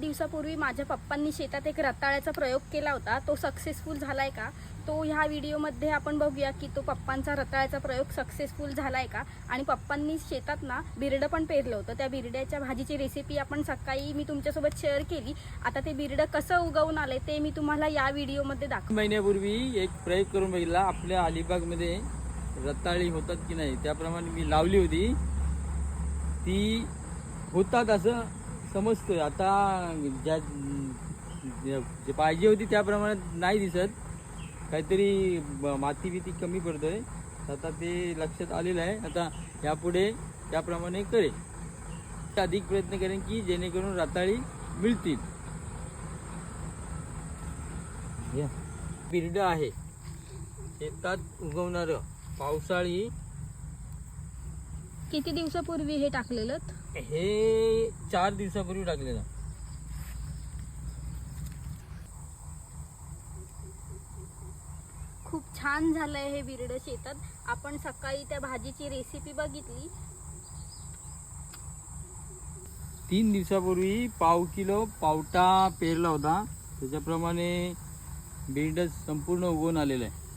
दिवसापूर्वी माझ्या पप्पांनी शेतात एक रताळ्याचा प्रयोग केला होता, तो सक्सेसफुल झालाय का तो ह्या व्हिडिओमध्ये आपण बघूया की तो पप्पांचा रताळ्याचा प्रयोग सक्सेसफुल झालाय का। आणि पप्पांनी शेतात ना बिरडं पण पेरलं होतं, त्या बिरड्याच्या भाजीची रेसिपी आपण सकाळी मी तुमच्यासोबत शेअर केली। आता ते बिरडं कसं उगवून आले ते मी तुम्हाला या व्हिडिओमध्ये दाखवते। महिन्यापूर्वी एक प्रयोग करून बघितला, आपल्या अलिबागमध्ये रताळी होतात की नाही त्याप्रमाणे मी लावली होती, ती होतात असं समजतोय। आता ज्या जे पाहिजे होती त्याप्रमाणे नाही दिसत, काहीतरी माती बिती कमी पडतोय, आता ते लक्षात आलेलं आहे। आता यापुढे त्याप्रमाणे करेन, अधिक प्रयत्न करेन की जेणेकरून रताळी मिळतील। बिरडं आहे शेतात उगवणारं, पावसाळी। किती दिवसापूर्वी हे टाकलेलं? हे 4 दिवसापूर्वी टाकलेलं। खूप छान झालंय हे बिरडं शेतात। आपण सकाळी त्या भाजीची रेसिपी बघितली। 3 दिवसापूर्वी पाव किलो पावटा पेरला होता, त्याच्याप्रमाणे बिरडं संपूर्ण उगवून आलेलं आहे।